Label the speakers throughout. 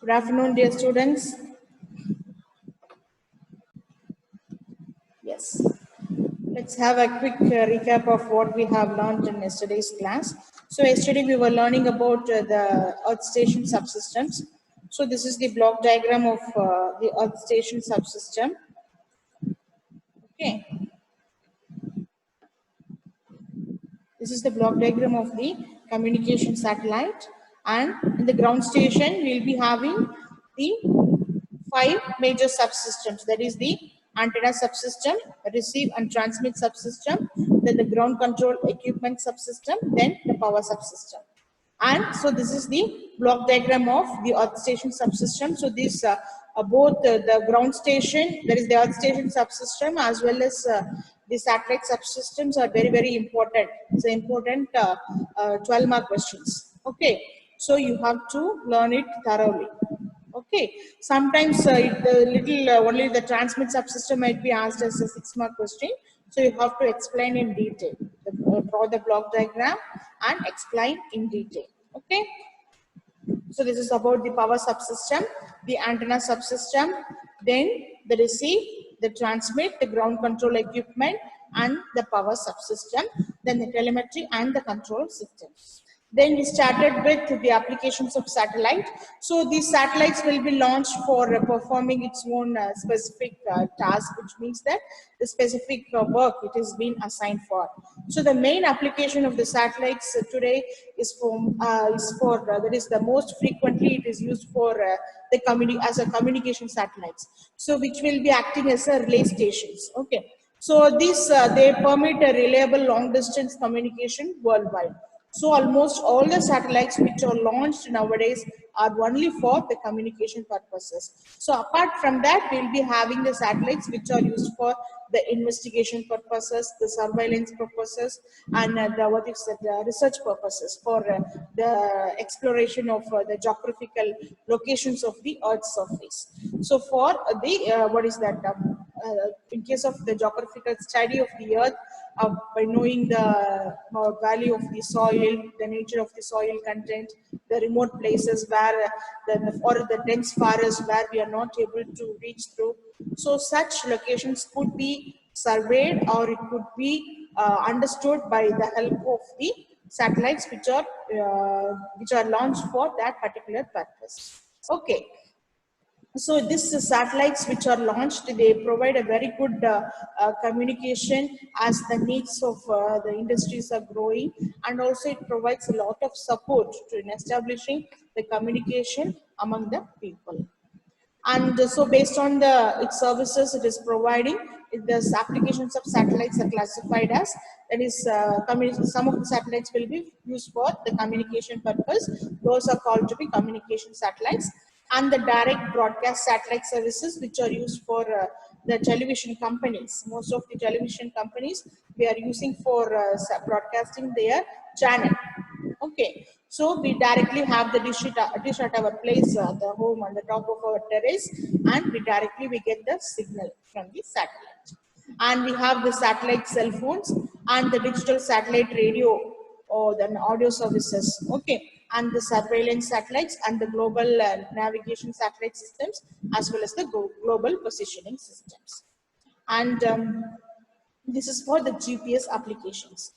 Speaker 1: Good afternoon, dear students. Yes, let's have a quick recap of what we have learned in yesterday's class. So yesterday we were learning about the Earth Station subsystems. So this is the block diagram of the Earth Station subsystem. Okay, this is the block diagram of the communication satellite, and in the ground station we'll be having the 5 major subsystems. That is the antenna subsystem, receive and transmit subsystem, then the ground control equipment subsystem, then the power subsystem. And so this is the block diagram of the Earth Station subsystem. So these both the ground station, that is the Earth Station subsystem, as well as the satellite subsystems are very, very important. It's an important 12-mark questions. Okay, so you have to learn it thoroughly. Okay, sometimes only the transmit subsystem might be asked as a 6-mark question. So you have to explain in detail. Draw the block diagram and explain in detail. Okay. So this is about the power subsystem, the antenna subsystem, then the receive, the transmit, the ground control equipment, and the power subsystem, then the telemetry and the control systems. Then we started with the applications of satellite. So these satellites will be launched for performing its own specific task, which means that the specific work it has been assigned for. So the main application of the satellites today is that is the most frequently it is used for as a communication satellites. So which will be acting as a relay stations. Okay. So these they permit a reliable long distance communication worldwide. So almost all the satellites which are launched nowadays are only for the communication purposes. So apart from that, we'll be having the satellites which are used for the investigation purposes, the surveillance purposes, and the research purposes for the exploration of the geographical locations of the Earth's surface. So for in case of the geographical study of the Earth, by knowing the value of the soil, the nature of the soil content, the remote places where or the dense forest where we are not able to reach through. So such locations could be surveyed or it could be understood by the help of the satellites which are launched for that particular purpose. Okay. So these satellites which are launched, they provide a very good communication as the needs of the industries are growing, and also it provides a lot of support in establishing the communication among the people. And so based on its services it is providing, the applications of satellites are classified as, that is some of the satellites will be used for the communication purpose. Those are called to be communication satellites. And the direct broadcast satellite services which are used for the television companies. Most of the television companies, they are using for broadcasting their channel. Okay, so we directly have the dish at our place, the home on the top of our terrace, and we get the signal from the satellite. And we have the satellite cell phones and the digital satellite radio or the audio services. Okay, and the surveillance satellites and the global navigation satellite systems, as well as the global positioning systems. And this is for the GPS applications.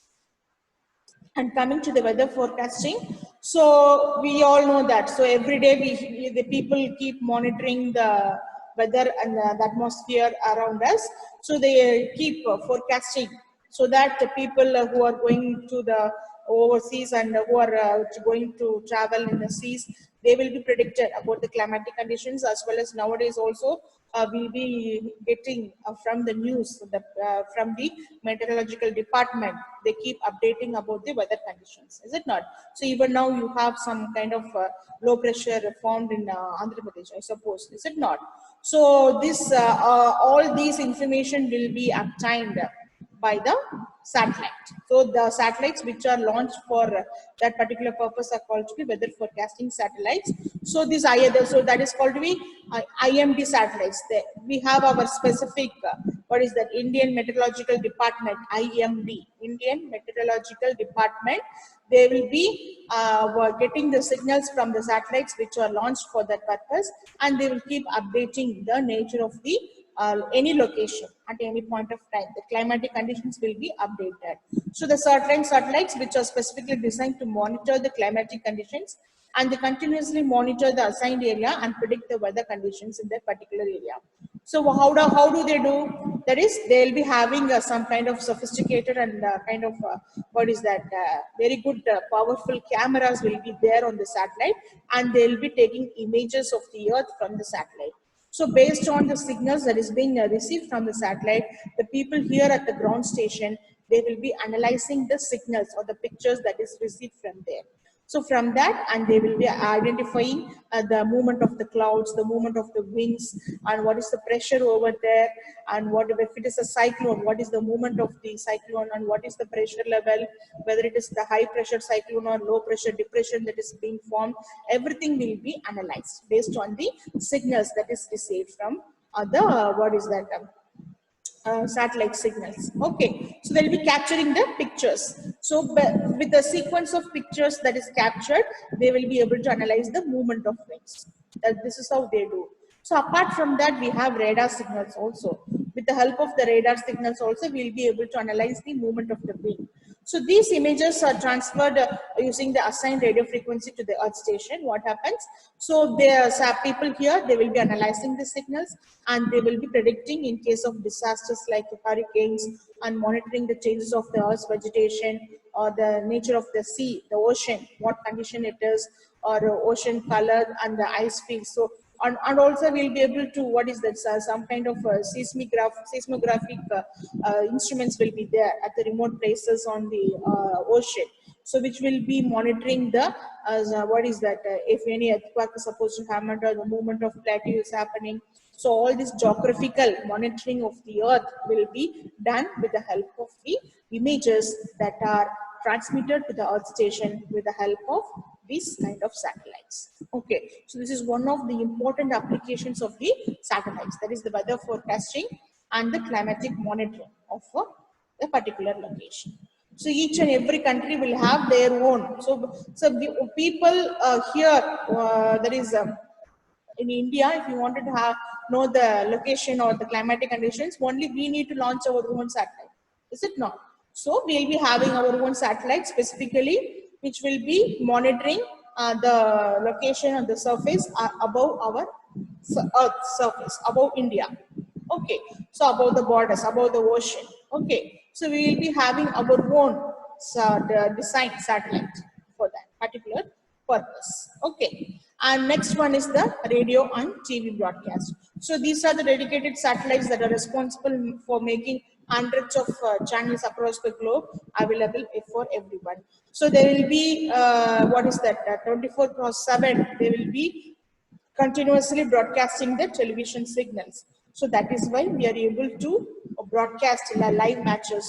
Speaker 1: And coming to the weather forecasting, so we all know that. So every day the people keep monitoring the weather and the atmosphere around us. So they keep forecasting so that the people who are going to the overseas and who are going to travel in the seas, they will be predicted about the climatic conditions, as well as nowadays also we'll be getting from the news, from the meteorological department. They keep updating about the weather conditions, is it not? So even now you have some kind of low pressure formed in Andhra Pradesh, I suppose, is it not? So this all these information will be obtained by the satellite. So the satellites which are launched for that particular purpose are called to be weather forecasting satellites. So this so that is called to be IMD satellites. We have our specific what is that, Indian Meteorological Department, IMD, Indian Meteorological Department. they will be were getting the signals from the satellites which are launched for that purpose, and they will keep updating the nature of the any location at any point of time. The climatic conditions will be updated. So the certain satellites which are specifically designed to monitor the climatic conditions, and they continuously monitor the assigned area and predict the weather conditions in that particular area. So how do they do? That is, they'll be having some kind of sophisticated and kind of what is that very good powerful cameras will be there on the satellite, and they'll be taking images of the Earth from the satellite. So based on the signals that is being received from the satellite, the people here at the ground station, they will be analyzing the signals or the pictures that is received from there. So from that, and they will be identifying the movement of the clouds, the movement of the winds, and what is the pressure over there, and what if it is a cyclone, what is the movement of the cyclone, and what is the pressure level, whether it is the high pressure cyclone or low pressure depression that is being formed. Everything will be analyzed based on the signals that is received from the what is that satellite signals. Okay, so they'll be capturing the pictures. So with the sequence of pictures that is captured, they will be able to analyze the movement of wings. This is how they do. So apart from that, we have radar signals also. With the help of the radar signals also, we'll be able to analyze the movement of the wing. So these images are transferred using the assigned radio frequency to the Earth station. What happens? So there are people here, they will be analyzing the signals, and they will be predicting in case of disasters like hurricanes, and monitoring the changes of the Earth's vegetation or the nature of the sea, the ocean, what condition it is, or ocean color and the ice field. So and also we'll be able to, what is that, some kind of seismographic instruments will be there at the remote places on the ocean, so which will be monitoring the what is that, if any earthquake is supposed to happen or the movement of plateau is happening. So all this geographical monitoring of the Earth will be done with the help of the images that are transmitted to the Earth station with the help of these kind of satellites. Okay, so this is one of the important applications of the satellites, that is the weather forecasting and the climatic monitoring of a particular location. So each and every country will have their own. So the people here, there is in India, if you wanted to know the location or the climatic conditions, only we need to launch our own satellite. Is it not? So we'll be having our own satellite specifically, which will be monitoring the location on the surface above our Earth surface, above India. Okay, so above the borders, above the ocean. Okay, so we will be having our own design satellite for that particular purpose. Okay, and next one is the radio and TV broadcast. So these are the dedicated satellites that are responsible for making hundreds of channels across the globe available for everyone. So there will be what is that, 24/7 they will be continuously broadcasting the television signals. So that is why we are able to broadcast live matches,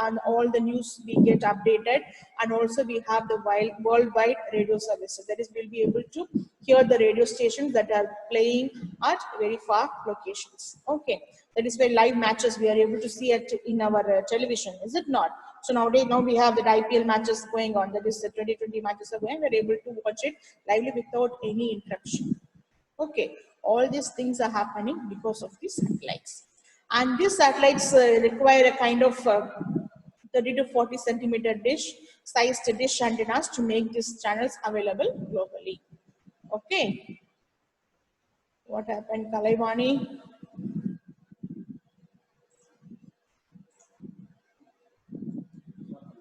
Speaker 1: and all the news we get updated, and also we have the worldwide radio services. That is, we'll be able to hear the radio stations that are playing at very far locations. Okay, that is why live matches we are able to see it in our television, is it not? So nowadays, now we have the IPL matches going on, that is the 2020 matches are going, we're able to watch it lively without any interruption. Okay, all these things are happening because of these satellites. And these satellites require a kind of 30 to 40 centimeter sized dish antennas to make these channels available globally. Okay, what happened, Kalaivani?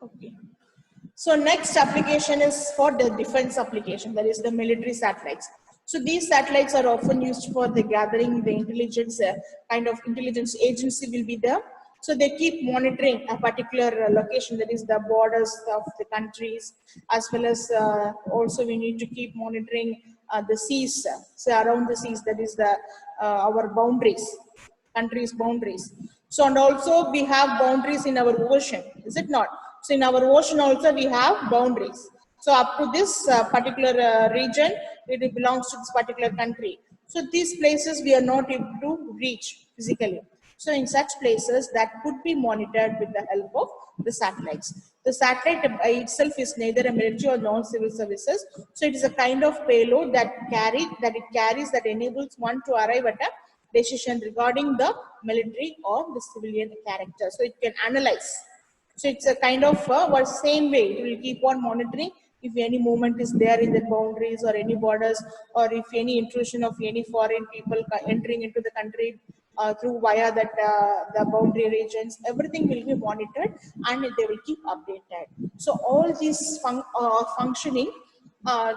Speaker 1: Okay. So next application is for the defense application, that is the military satellites. So these satellites are often used for the gathering the intelligence, kind of intelligence agency will be there. So they keep monitoring a particular location, that is the borders of the countries, as well as also we need to keep monitoring the seas, so around the seas, that is the our boundaries, countries' boundaries. So and also we have boundaries in our ocean, is it not? So in our ocean also we have boundaries. So up to this particular region, it belongs to this particular country. So these places we are not able to reach physically. So in such places that could be monitored with the help of the satellites. The satellite itself is neither a military or non-civil services. So it is a kind of payload that it carries that enables one to arrive at a decision regarding the military or the civilian character. So it can analyze. So it's a kind of same way it will keep on monitoring if any movement is there in the boundaries or any borders, or if any intrusion of any foreign people entering into the country through via that the boundary regions, everything will be monitored and they will keep updated. So all these functioning uh,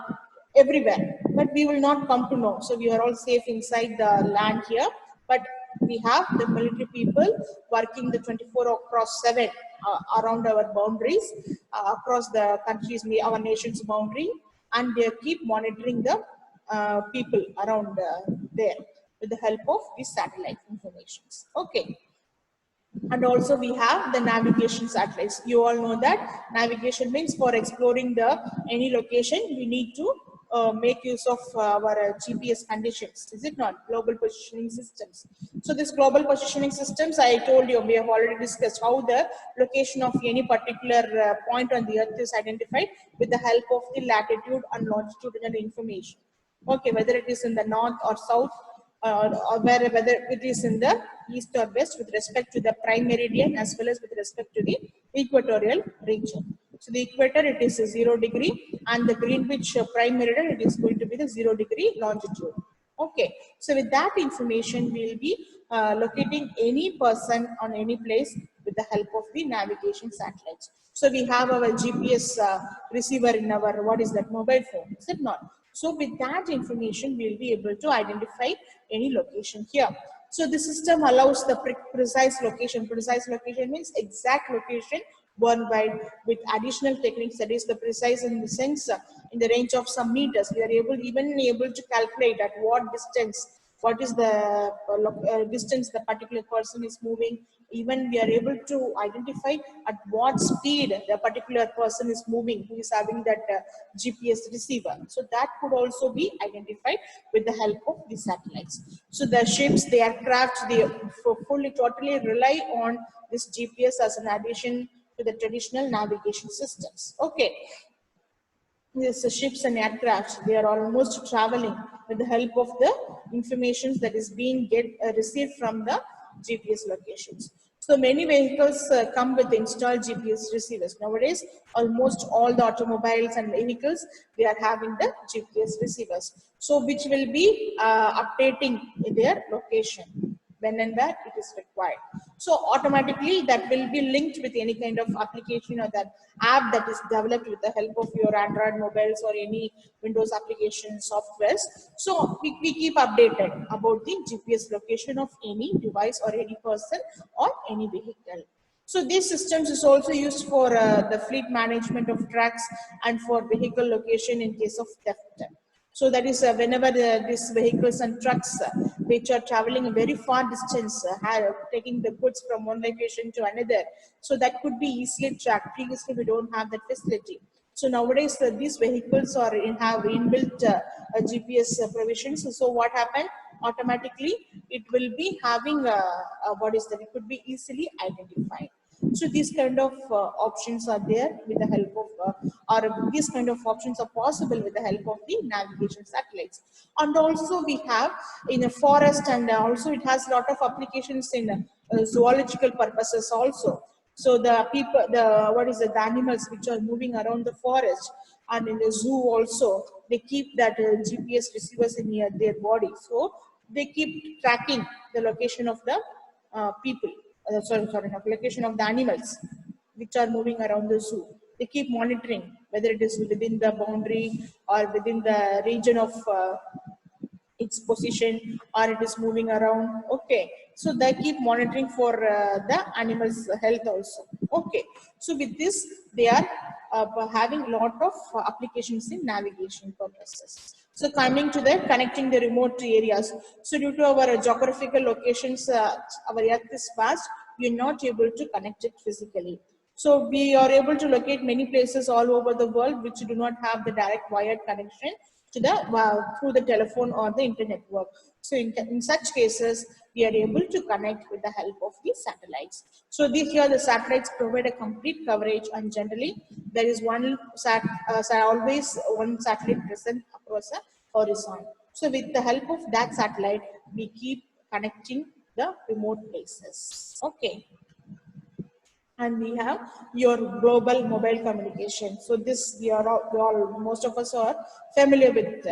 Speaker 1: everywhere, but we will not come to know. So we are all safe inside the land here, but we have the military people working the 24 across 7 around our boundaries, across the countries, our nation's boundary, and they keep monitoring the people around there with the help of these satellite informations. Okay. And also we have the navigation satellites. You all know that navigation means for exploring the any location, we need to make use of our GPS conditions. Is it not? Global positioning systems. So this global positioning systems, I told you, we have already discussed how the location of any particular point on the earth is identified with the help of the latitude and longitudinal information. Okay, whether it is in the north or south, whether it is in the east or west with respect to the prime meridian as well as with respect to the equatorial region. So the equator, it is a 0 degree, and the Greenwich prime meridian, it is going to be the 0 degree longitude. Okay, so with that information, we will be locating any person on any place with the help of the navigation satellites. So we have our GPS receiver in our, what is that, mobile phone, is it not? So with that information, we will be able to identify any location here. So the system allows the precise location. Precise location means exact location worldwide with additional techniques, that is the precise in the sense in the range of some meters. We are even able to calculate at what distance, what is the distance the particular person is moving. Even we are able to identify at what speed the particular person is moving who is having that GPS receiver. So that could also be identified with the help of the satellites. So the ships, the aircraft, they fully totally rely on this GPS as an addition to the traditional navigation systems. Okay. Yes, the ships and aircraft, they are almost traveling with the help of the information that is being received from the GPS locations. So many vehicles come with installed GPS receivers. Nowadays, almost all the automobiles and vehicles, they are having the GPS receivers. So which will be updating their location when and where it is required. So automatically that will be linked with any kind of application or that app that is developed with the help of your Android mobiles or any Windows application softwares. So we keep updated about the GPS location of any device or any person or any vehicle. So these systems is also used for the fleet management of trucks and for vehicle location in case of theft. So that is whenever these vehicles and trucks which are traveling a very far distance, taking the goods from one location to another, so that could be easily tracked. Previously, we don't have that facility. So nowadays, these vehicles have inbuilt GPS provisions. So what happened? Automatically, it will be having what is that? It could be easily identified. So these kind of options are there with the help of, or these kind of options are possible with the help of the navigation satellites. And also we have in a forest, and also it has a lot of applications in zoological purposes also. So the people, the animals which are moving around the forest and in the zoo also, they keep that GPS receivers in their body. So they keep tracking the location of the people. Location of the animals which are moving around the zoo. They keep monitoring whether it is within the boundary or within the region of its position, or it is moving around. Okay, so they keep monitoring for the animals' health also. Okay, so with this, they are having a lot of applications in navigation purposes. So coming to the connecting the remote areas. So due to our geographical locations, our earth is vast, we are not able to connect it physically. So we are able to locate many places all over the world which do not have the direct wired connection. to the through the telephone or the internet network. So in such cases, we are able to connect with the help of the satellites. So here the satellites provide a complete coverage, and generally there is always one satellite present across a horizon. So with the help of that satellite, we keep connecting the remote places. Okay, and we have your global mobile communication. So this most of us are familiar with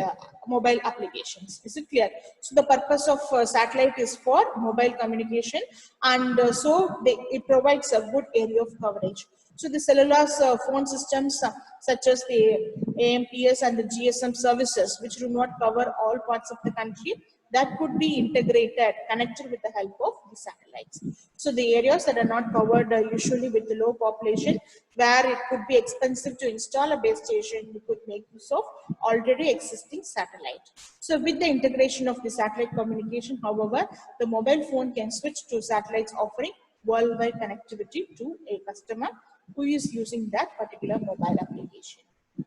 Speaker 1: mobile applications. Is it clear? So the purpose of satellite is for mobile communication, and it provides a good area of coverage. So the cellular phone systems such as the AMPS and the GSM services, which do not cover all parts of the country, that could be integrated, connected with the help of the satellites. So the areas that are not covered usually with the low population, where it could be expensive to install a base station, we could make use of already existing satellite. So with the integration of the satellite communication, however, the mobile phone can switch to satellites offering worldwide connectivity to a customer who is using that particular mobile application.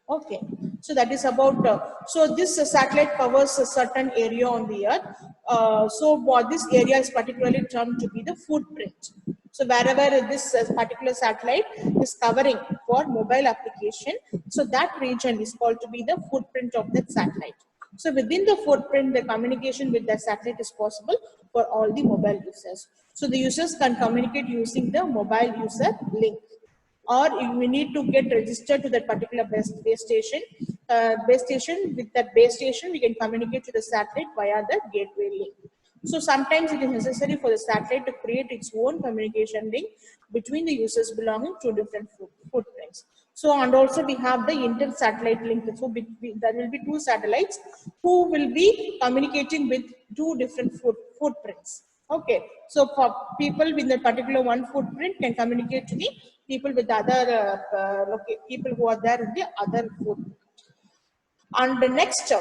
Speaker 1: Okay, so that is about, so this satellite covers a certain area on the earth. So what this area is particularly termed to be the footprint. So wherever this particular satellite is covering for mobile application, so that region is called to be the footprint of that satellite. So within the footprint, the communication with the satellite is possible for all the mobile users. So the users can communicate using the mobile user link, or we need to get registered to that particular base station. With that base station, we can communicate to the satellite via the gateway link. So sometimes it is necessary for the satellite to create its own communication link between the users belonging to different footprints. So, and also we have the inter-satellite link. So there will be two satellites who will be communicating with two different footprints. Okay, so for people with a particular one footprint can communicate to the people with other people who are there in the other footprint. And the next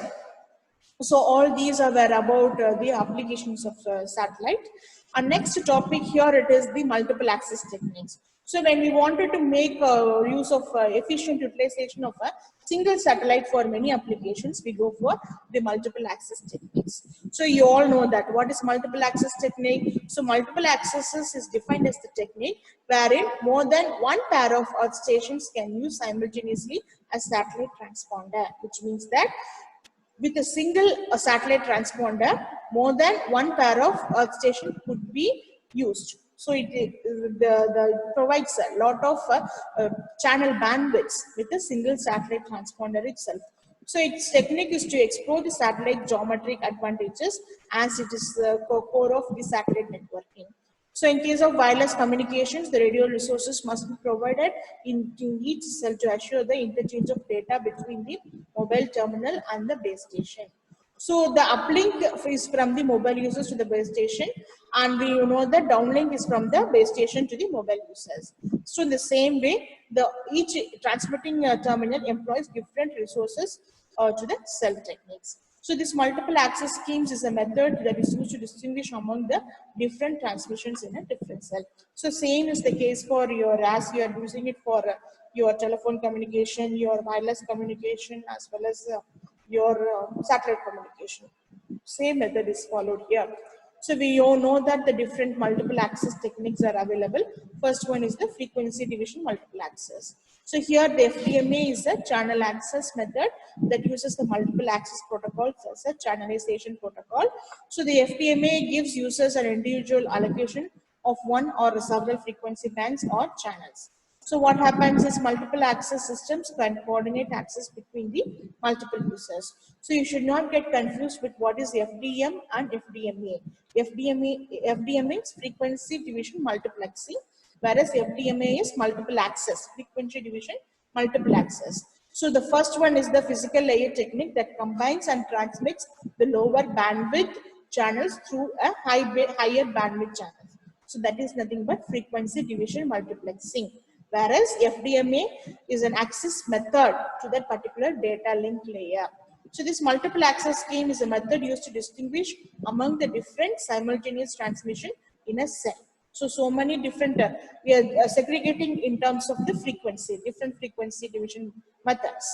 Speaker 1: so all these are were about the applications of satellite. And next topic here, it is the multiple access techniques. So when we wanted to make use of efficient utilization of a single satellite for many applications, we go for the multiple access techniques. So you all know that what is multiple access technique. So multiple accesses is defined as the technique wherein more than one pair of earth stations can use simultaneously a satellite transponder, which means that with a single satellite transponder, more than one pair of earth station could be used. So it provides a lot of channel bandwidths with a single satellite transponder itself. So its technique is to explore the satellite geometric advantages, as it is the core of the satellite networking. So in case of wireless communications, the radio resources must be provided into each cell to assure the interchange of data between the mobile terminal and the base station. So the uplink is from the mobile users to the base station, and we know that downlink is from the base station to the mobile users. So in the same way, each transmitting terminal employs different resources to the cell techniques. So this multiple access schemes is a method that is used to distinguish among the different transmissions in a different cell. So same is the case for as you are using it for your telephone communication, your wireless communication, as well as your satellite communication. Same method is followed here. So we all know that the different multiple access techniques are available. First one is the frequency division multiple access. So here the FDMA is a channel access method that uses the multiple access protocols as a channelization protocol. So the FDMA gives users an individual allocation of one or several frequency bands or channels. So what happens is multiple access systems can coordinate access between the multiple users. So you should not get confused with what is FDM and FDMA. FDMA is frequency division multiplexing, whereas FDMA is multiple access, frequency division multiple access. So the first one is the physical layer technique that combines and transmits the lower bandwidth channels through a higher bandwidth channels. So that is nothing but frequency division multiplexing. Whereas FDMA is an access method to that particular data link layer. So this multiple access scheme is a method used to distinguish among the different simultaneous transmission in a cell. So many different, we are segregating in terms of the frequency, different frequency division methods.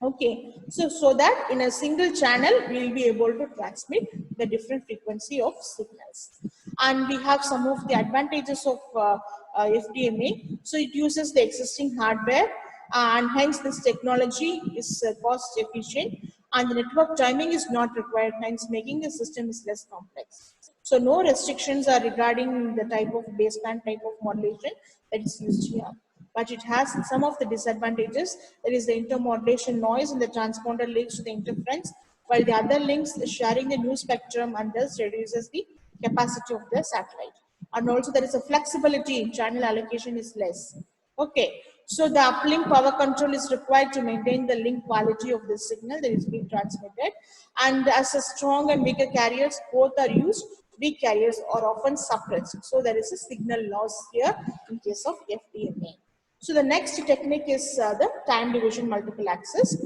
Speaker 1: Okay, so that in a single channel, we will be able to transmit the different frequency of signals. And we have some of the advantages of FDMA. So it uses the existing hardware, and hence this technology is cost efficient, and the network timing is not required, hence making the system is less complex. So no restrictions are regarding the type of baseband type of modulation that is used here. But it has some of the disadvantages. There is the intermodulation noise in the transponder leads to the interference, while the other links is sharing the new spectrum and thus reduces the capacity of the satellite. And also there is a flexibility in channel allocation is less. Okay, so the uplink power control is required to maintain the link quality of the signal that is being transmitted. And as a strong and weaker carriers, both are used. Weak carriers are often suppressed. So there is a signal loss here in case of FDMA. So the next technique is the time division multiple access.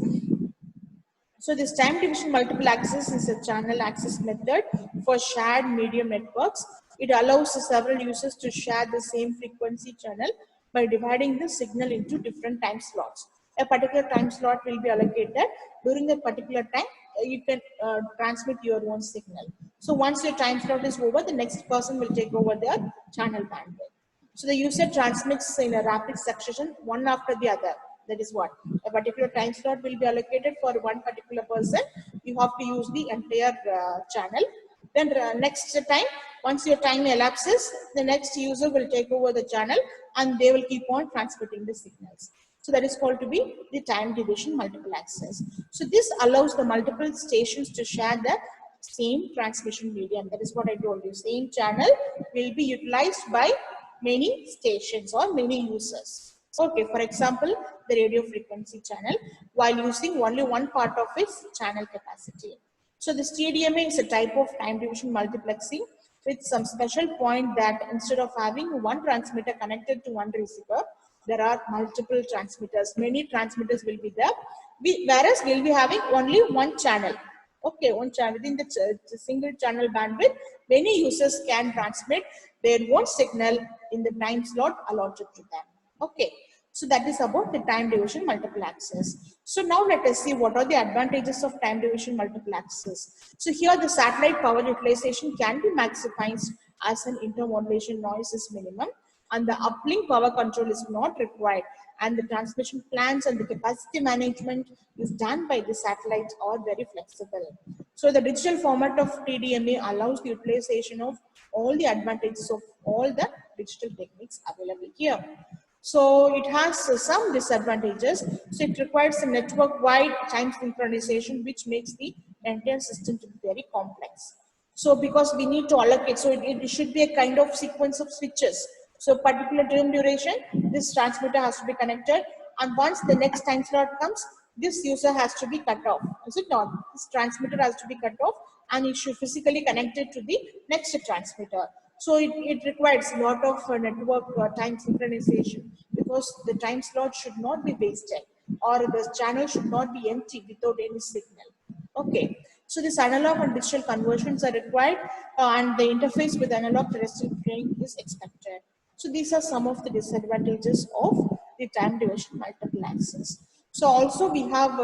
Speaker 1: So this time division multiple access is a channel access method for shared medium networks. It allows several users to share the same frequency channel by dividing the signal into different time slots. A particular time slot will be allocated. During that particular time, you can transmit your own signal. So once your time slot is over, the next person will take over their channel bandwidth. So the user transmits in a rapid succession, one after the other. That is what a particular time slot will be allocated for one particular person. You have to use the entire channel. Then next time, once your time elapses, the next user will take over the channel and they will keep on transmitting the signals. So that is called to be the time division multiple access. So this allows the multiple stations to share the same transmission medium. That is what I told you. Same channel will be utilized by many stations or many users. Okay, for example, the radio frequency channel while using only one part of its channel capacity. So this TDMA is a type of time division multiplexing with some special point that instead of having one transmitter connected to one receiver, there are multiple transmitters. Many transmitters will be there, whereas we'll be having only one channel. Okay, one channel within the single channel bandwidth, many users can transmit their own signal in the time slot allotted to them. Okay, so that is about the time division multiple access. So now let us see what are the advantages of time division multiple access. So here the satellite power utilization can be maximized as an intermodulation noise is minimum, and the uplink power control is not required, and the transmission plans and the capacity management is done by the satellites are very flexible. So the digital format of TDMA allows the utilization of all the advantages of all the digital techniques available here. So it has some disadvantages. So it requires a network-wide time synchronization, which makes the entire system to be very complex. So because we need to allocate, so it should be a kind of sequence of switches. So particular term duration, this transmitter has to be connected, and once the next time slot comes, this user has to be cut off. Is it not? This transmitter has to be cut off, and it should physically connect it to the next transmitter. So it requires a lot of network time synchronization, because the time slot should not be wasted, or the channel should not be empty without any signal. Okay, so this analog and digital conversions are required, and the interface with analog terrestrial frame is expected. So these are some of the disadvantages of the time division multiple access. So also we have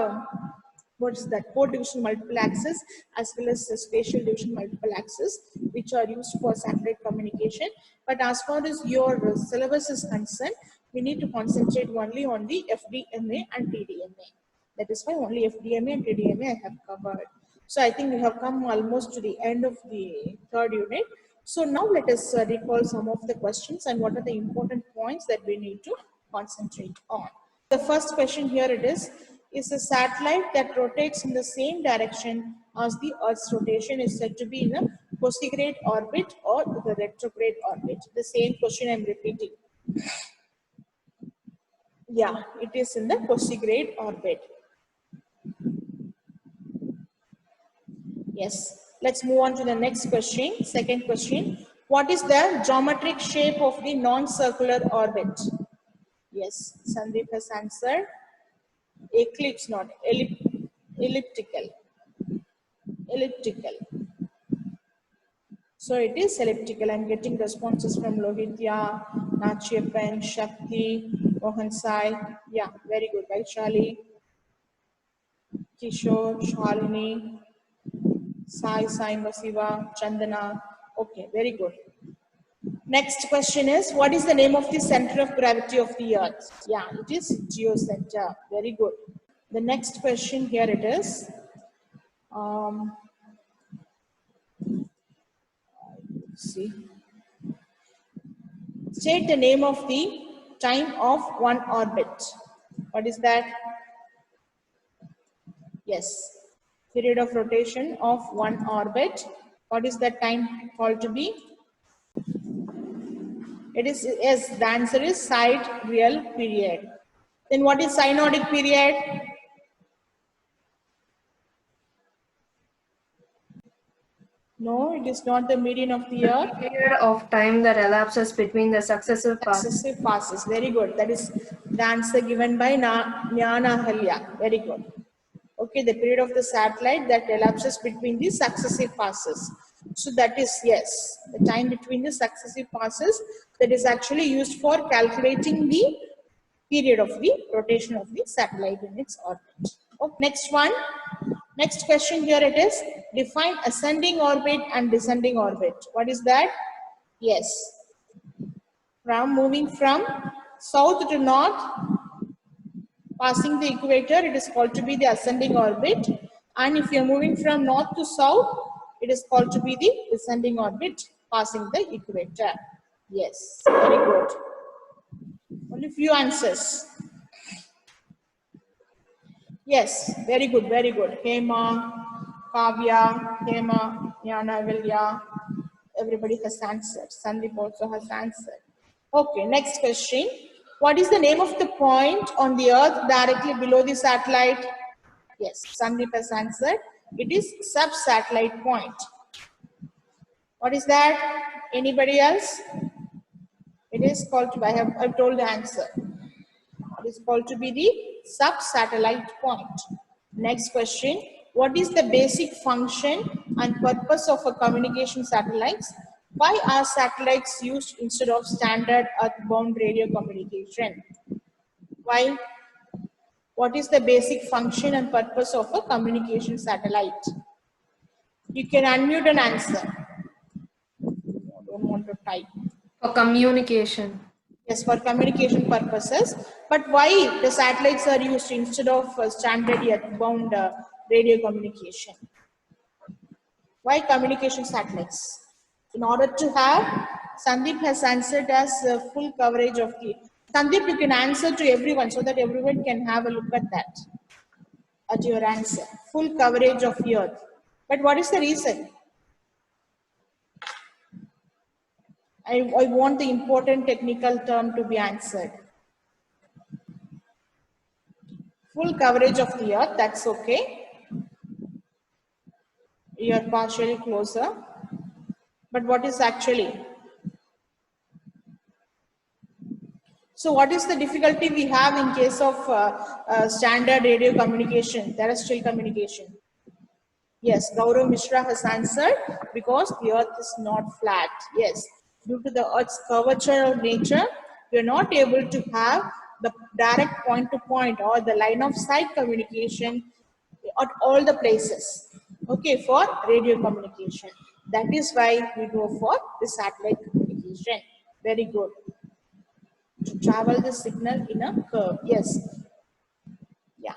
Speaker 1: what is that, port division multiple access as well as spatial division multiple access, which are used for satellite communication. But as far as your syllabus is concerned, we need to concentrate only on the FDMA and TDMA. That is why only FDMA and TDMA I have covered. So I think we have come almost to the end of the third unit. So now let us recall some of the questions and what are the important points that we need to concentrate on. The first question here it is a satellite that rotates in the same direction as the Earth's rotation is said to be in a centigrade orbit or the retrograde orbit? The same question I'm repeating. Yeah, it is in the centigrade orbit. Yes. Let's move on to the next question. Second question. What is the geometric shape of the non-circular orbit? Yes, Sandeep has answered. Eclipse, not elliptical. Elliptical. So it is elliptical. I'm getting responses from Lohitya, Nachiappan, Shakti, Mohan Sai. Yeah, very good, right, Shali? Kishore, Shalini, Sai Masiva, Chandana. Okay, very good. Next question is, what is the name of the center of gravity of the earth? Yeah, it is geocenter. Very good. The next question here it is. See. State the name of the time of one orbit. What is that? Yes. Period of rotation of one orbit. What is that time called to be? It is, yes, the answer is sidereal period. Then what is synodic period? No, it is not the median of the earth.
Speaker 2: Period of time that elapses between the successive passes.
Speaker 1: Successive passes. Very good. That is the answer given by Jnana Halya. Very good. Okay, the period of the satellite that elapses between the successive passes. So that is, yes, the time between the successive passes that is actually used for calculating the period of the rotation of the satellite in its orbit. Okay, next one. Next question here it is, define ascending orbit and descending orbit. What is that? Yes. Moving from south to north, passing the equator, it is called to be the ascending orbit. And if you are moving from north to south, it is called to be the descending orbit, passing the equator. Yes, very good. Only few answers. Yes, very good, very good. Hema, Kavya, Hema, Jnana Vilya, everybody has answered. Sandeep also has answered. Okay, next question. What is the name of the point on the earth directly below the satellite? Yes, Sandeep has answered. It is sub-satellite point. What is that? Anybody else? It is called to, I've told the answer. It is called to be the sub-satellite point. Next question. What is the basic function and purpose of a communication satellites? Why are satellites used instead of standard earthbound radio communication? Why? What is the basic function and purpose of a communication satellite? You can unmute and answer. I don't want to type.
Speaker 2: For communication.
Speaker 1: Yes, for communication purposes. But why the satellites are used instead of standard earthbound radio communication? Why communication satellites? In order to have, Sandeep has answered as full coverage of the. Sandeep, you can answer to everyone so that everyone can have a look at that, at your answer. Full coverage of the earth. But what is the reason? I want the important technical term to be answered. Full coverage of the earth, that's okay. You are partially closer. But what is actually? So what is the difficulty we have in case of standard radio communication, terrestrial communication? Yes, Gaurav Mishra has answered, because the earth is not flat. Yes, due to the earth's curvature of nature, you are not able to have the direct point to point or the line of sight communication at all the places. Okay, for radio communication. That is why we go for the satellite communication. Very good. To travel the signal in a curve. Yes. Yeah.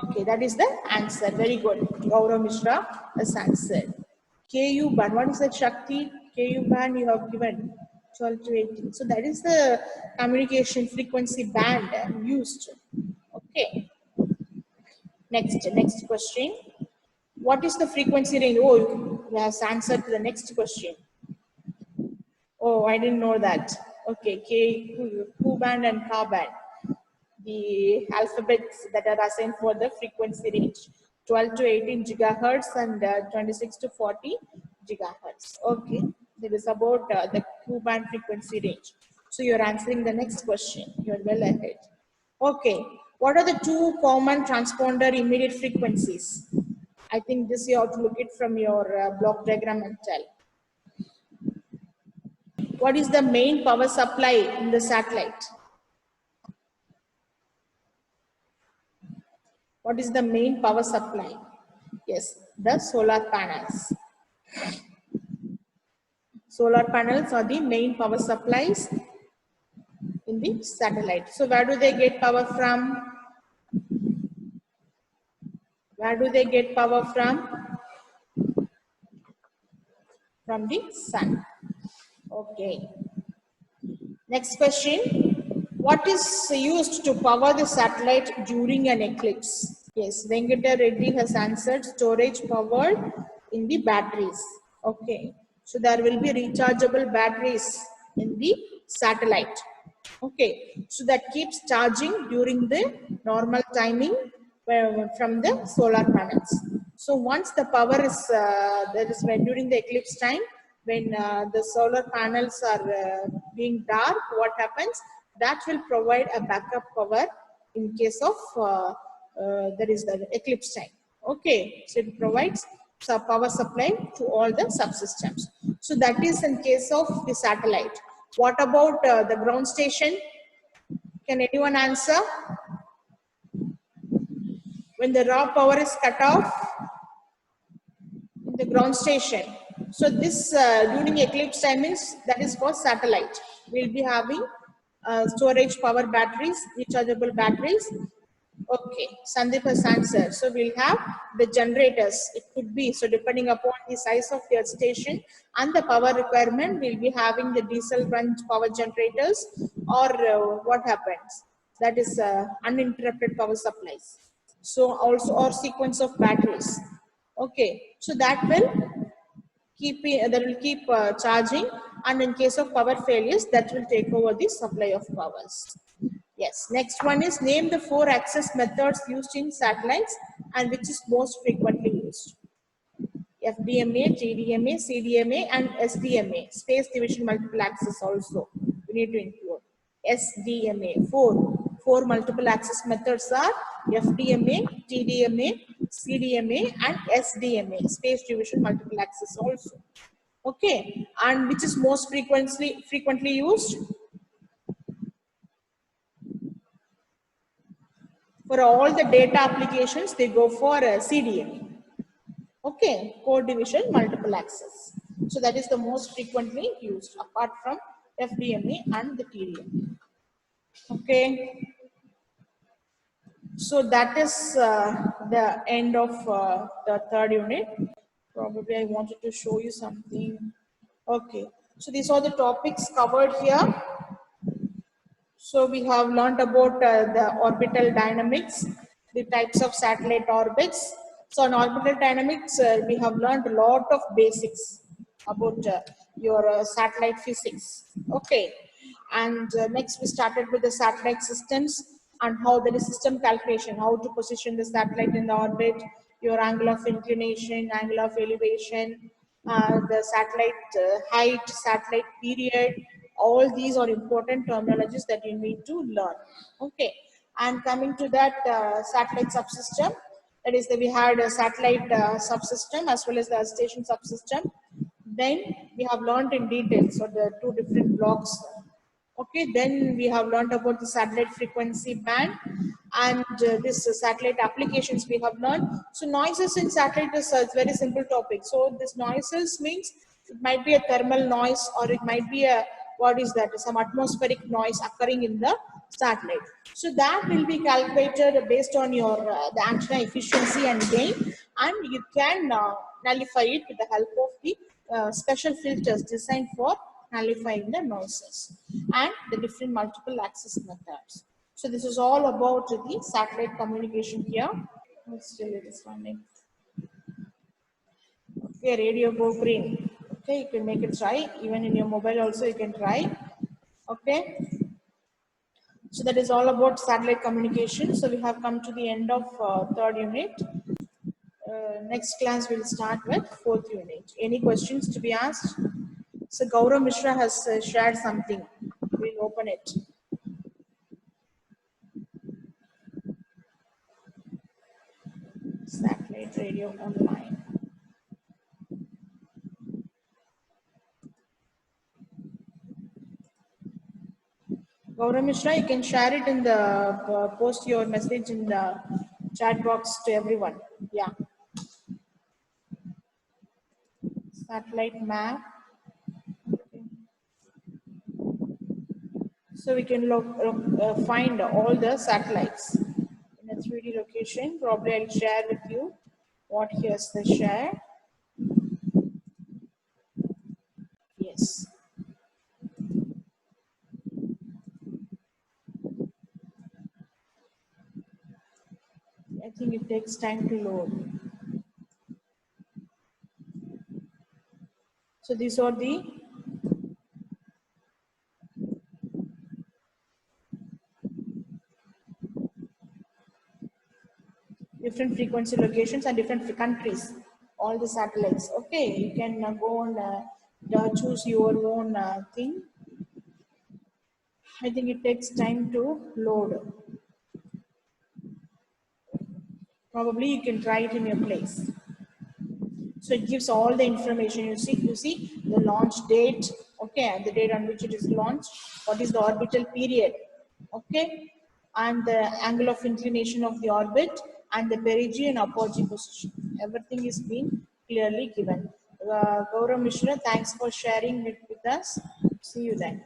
Speaker 1: Okay, that is the answer. Very good. Gaurav Mishra has answered. KU band. What is the Shakti? KU band you have given 12 to 18. So that is the communication frequency band used. Okay. Next question. What is the frequency range? Oh, he has answered to the next question. Oh, I didn't know that. Okay, Q band and Ka band. The alphabets that are assigned for the frequency range, 12 to 18 gigahertz and 26 to 40 gigahertz. Okay, that is about the Q band frequency range. So you're answering the next question. You're well ahead. Okay, what are the two common transponder immediate frequencies? I think this you have to look it from your block diagram and tell. What is the main power supply in the satellite? What is the main power supply? Yes, the solar panels. Solar panels are the main power supplies in the satellite. So where do they get power from? Where do they get power from? From the sun. Okay. Next question. What is used to power the satellite during an eclipse? Yes, Venkata Reddy has answered storage powered in the batteries. Okay. So there will be rechargeable batteries in the satellite. Okay. So that keeps charging during the normal timing from the solar panels. So once the power is, that is when during the eclipse time, when the solar panels are being dark, what happens? That will provide a backup power in case of there is the eclipse time. Okay, so it provides power supply to all the subsystems. So that is in case of the satellite. What about the ground station? Can anyone answer? When the raw power is cut off in the ground station. So this during eclipse time is that is for satellite. We'll be having storage power batteries, rechargeable batteries. Okay, Sandeep has answered. So we'll have the generators. It could be, so depending upon the size of your station and the power requirement, we'll be having the diesel run power generators or what happens? That is uninterrupted power supplies. So also or sequence of batteries. Okay, so that will keep charging, and in case of power failures, that will take over the supply of powers. Yes, next one is name the 4 access methods used in satellites and which is most frequently used. FDMA, GDMA, CDMA, and SDMA, Space Division Multiple Access also. We need to include SDMA. Four multiple access methods are FDMA, TDMA, CDMA, and SDMA, Space Division Multiple Access also. Okay, and which is most frequently used? For all the data applications, they go for CDMA. Okay, code division, multiple access. So that is the most frequently used apart from FDMA and the TDMA. Okay. So that is the end of the third unit. Probably I wanted to show you something. Okay. So these are the topics covered here. So we have learned about the orbital dynamics, the types of satellite orbits. So in orbital dynamics, we have learned a lot of basics about your satellite physics. Okay, and next we started with the satellite systems and how the system calculation, how to position the satellite in the orbit, your angle of inclination, angle of elevation, the satellite height, satellite period. All these are important terminologies that you need to learn. Okay, and coming to that satellite subsystem, that is that we had a satellite subsystem as well as the station subsystem. Then we have learned in detail, so the 2 different blocks. Okay, then we have learned about the satellite frequency band and this satellite applications we have learned. So noises in satellite is a very simple topic. So this noises means it might be a thermal noise or it might be a, what is that, some atmospheric noise occurring in the satellite. So that will be calculated based on your the antenna efficiency and gain, and you can nullify it with the help of the special filters designed for nullifying the noises and the different multiple access methods. So this is all about the satellite communication here. Still it is running. Okay, radio go green. Okay, you can make it try. Even in your mobile also you can try. Okay. So that is all about satellite communication. So we have come to the end of third unit. Next class we'll start with fourth unit. Any questions to be asked? So Gaurav Mishra has shared something. We'll open it. Satellite radio online. Gaurav Mishra, you can share it in the post your message in the chat box to everyone. Yeah. Satellite map. So we can find all the satellites in a 3D location. Probably I'll share with you what here's the share. Yes. I think it takes time to load. So these are the different frequency locations and different countries, all the satellites. Okay, you can go and choose your own thing. I think it takes time to load. Probably you can try it in your place. So it gives all the information. You see the launch date, okay, and the date on which it is launched, what is the orbital period, okay, and the angle of inclination of the orbit, and the perigee and apogee position. Everything is being clearly given. Gaurav Mishra, thanks for sharing it with us. See you then.